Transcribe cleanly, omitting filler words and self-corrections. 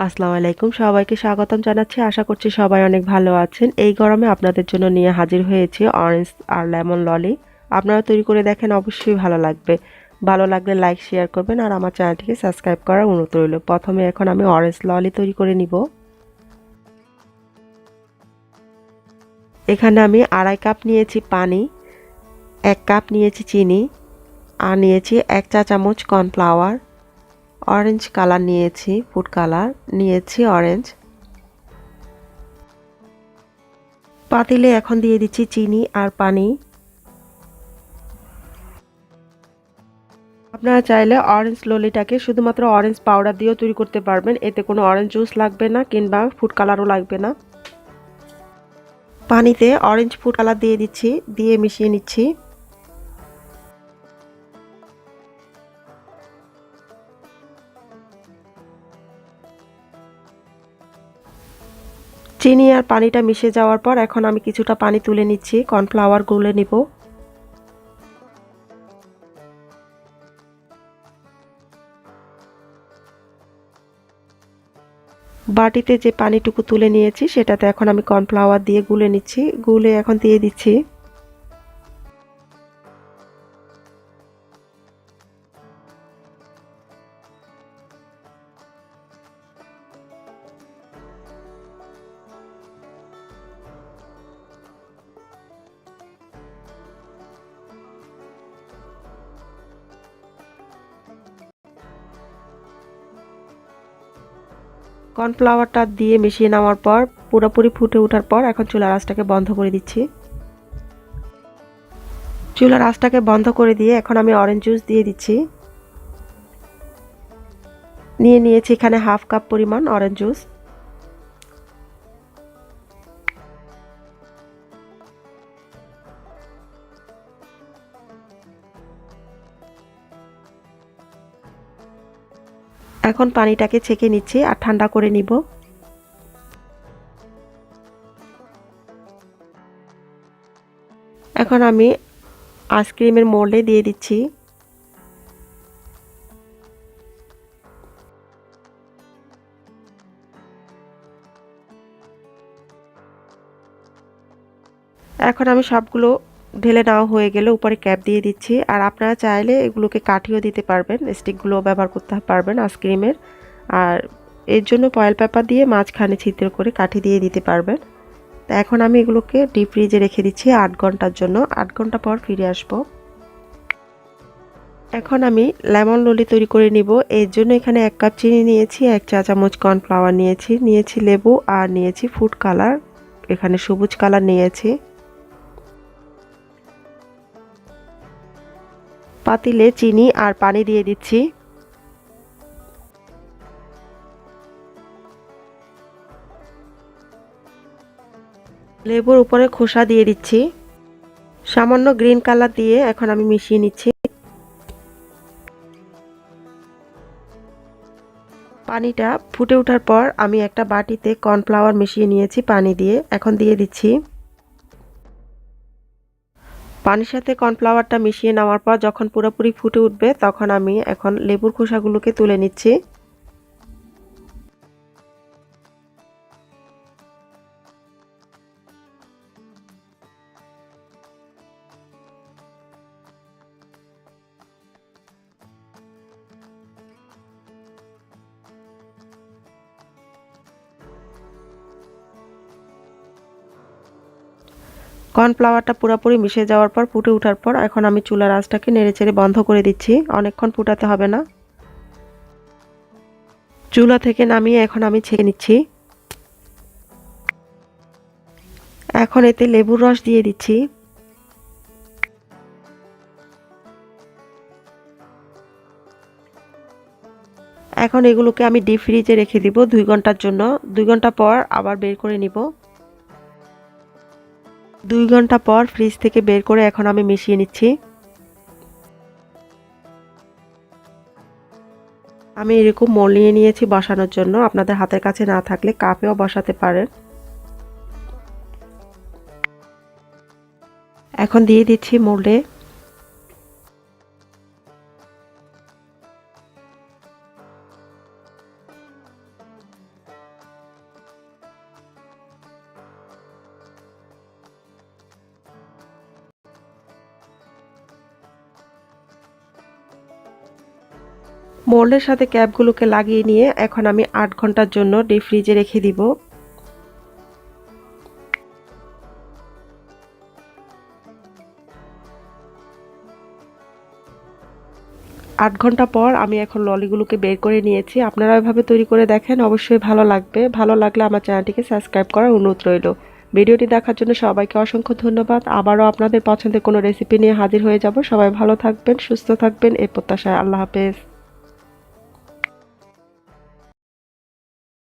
আসসালামু আলাইকুম, সবাইকে স্বাগতম জানাচ্ছি। আশা করছি সবাই অনেক ভালো আছেন। এই গরমে আপনাদের জন্য নিয়ে হাজির হয়েছি অরেঞ্জ আর লেমন ললি। আপনারা তৈরি করে দেখেন, অবশ্যই ভালো লাগবে। ভালো লাগলে লাইক শেয়ার করবেন আর আমার চ্যানেলটিকে সাবস্ক্রাইব করার অনুরোধ রইল। প্রথমে এখন আমি অরেঞ্জ ললি তৈরি করে নিব। এখানে আমি 2.5 কাপ নিয়েছি পানি, 1 কাপ নিয়েছি চিনি আর নিয়েছি 1 চা চামচ কর্নফ্লাওয়ার। অরেঞ্জ কালার নিয়েছি, ফুড কালার নিয়েছি অরেঞ্জ। পাতিলে এখন দিয়ে দিচ্ছি চিনি আর পানি। আপনারা চাইলে অরেঞ্জ ললিটাকে শুধুমাত্র অরেঞ্জ পাউডার দিয়েও তৈরি করতে পারবেন, এতে কোনো অরেঞ্জ জুস লাগবে না কিংবা ফুড কালারও লাগবে না। পানিতে অরেঞ্জ ফুড কালার দিয়ে দিচ্ছি, দিয়ে মিশিয়ে নিচ্ছি। চিনি আর পানিটা মিশে যাওয়ার পর এখন আমি কিছুটা পানি তুলে নিচ্ছি, কর্নফ্লাওয়ার গুলে নিব। বাটিতে যে পানিটুকু তুলে নিয়েছি সেটাতে এখন আমি কর্নফ্লাওয়ার দিয়ে গুলে নিচ্ছি, গুলে এখন দিয়ে দিচ্ছি। কর্নফ্লাওয়ারটা দিয়ে মিশিয়ে নেওয়ার পর পুরোপুরি ফুটে ওঠার পর এখন চুলার আঁচটাকে বন্ধ করে দিচ্ছি। চুলার আঁচটাকে বন্ধ করে দিয়ে এখন আমি অরেঞ্জ জুস দিয়ে দিচ্ছি। নিয়ে নিয়েছি এখানে 1/2 কাপ পরিমাণ অরেঞ্জ জুস। এখন পানিটাকে ছেঁকে নিচ্ছি আর ঠান্ডা করে নিব। এখন আমি আইসক্রিমের মোল্ডে দিয়ে দিচ্ছি। এখন আমি সবগুলো ঢেলে নেওয়া হয়ে গেলে উপরে ক্যাপ দিয়ে দিচ্ছি। আর আপনারা চাইলে এগুলোকে কাঠিও দিতে পারবেন, স্টিকগুলো ব্যবহার করতে পারবেন আইসক্রিমের। আর এর জন্য ফয়েল পেপার দিয়ে মাঝখানে ছিদ্র করে কাঠি দিয়ে দিতে পারবেন। তো এখন আমি এগুলোকে ডিপ ফ্রিজে রেখে দিচ্ছি 8 ঘন্টার জন্য। 8 ঘন্টা পর ফিরে আসব। এখন আমি লেমন ললি তৈরি করে নিব। এর জন্য এখানে 1 কাপ চিনি নিয়েছি, 1 চা চামচ কর্নফ্লাওয়ার নিয়েছি লেবু আর নিয়েছি ফুড কালার, এখানে সবুজ কালার নিয়েছি। পাতিলে চিনি আর পানি দিয়ে দিচ্ছি। লেবুর উপরে খোসা দিয়ে দিচ্ছি। সামান্য গ্রিন কালার দিয়ে এখন আমি মিশিয়ে নিচ্ছি। পানিটা ফুটে ওঠার পর আমি একটা বাটিতে কর্নফ্লাওয়ার মিশিয়ে নিয়েছি পানি দিয়ে, এখন দিয়ে দিচ্ছি। পানির সাথে কর্নফ্লাওয়ারটা মিশিয়ে নেওয়ার পর যখন পুরোপুরি ফুটে উঠবে তখন আমি এখন লেবুর খোসাগুলোকে তুলে নিচ্ছি। কর্নফ্লাওয়ারটা পুরোপুরি মিশে যাওয়ার পর ফুটে ওঠার পর এখন আমি চুলার আঁচটাকে নেড়েচেড়ে বন্ধ করে দিচ্ছি, অনেকক্ষণ ফুটাতে হবে না। চুলা থেকে নামিয়ে এখন আমি ছেঁকে নিচ্ছি। এখন এতে লেবুর রস দিয়ে দিচ্ছি। এখন এগুলোকে আমি ডিপ ফ্রিজে রেখে দিব 2 ঘন্টার জন্য। 2 ঘন্টা পর আবার বের করে নিব। 2 ঘন্টা পর ফ্রিজ থেকে বের করে এখন আমি মিশিয়ে নিচ্ছি। আমি এরকম মোল্ড নিয়ে নিয়েছি বসানোর জন্য, আপনাদের হাতের কাছে না থাকলে কাপেও বসাতে পারেন। এখন দিয়ে দিচ্ছি মোল্ডে। মোল্ডের সাথে ক্যাপগুলোকে লাগিয়ে নিয়ে এখন আমি 8 ঘন্টার জন্য ডিপ ফ্রিজে রেখে দিব। 8 ঘন্টা পর আমি এখন ললিগুলোকে বের করে নিয়েছি। আপনারা এভাবে তৈরি করে দেখেন, অবশ্যই ভালো লাগবে। ভালো লাগলে আমার চ্যানেলটিকে সাবস্ক্রাইব করার অনুরোধ রইল। ভিডিওটি দেখার জন্য সবাইকে অসংখ্য ধন্যবাদ। আবারও আপনাদের পছন্দের কোনো রেসিপি নিয়ে হাজির হয়ে যাব। সবাই ভালো থাকবেন, সুস্থ থাকবেন এই প্রত্যাশায়। আল্লাহ হাফেজ।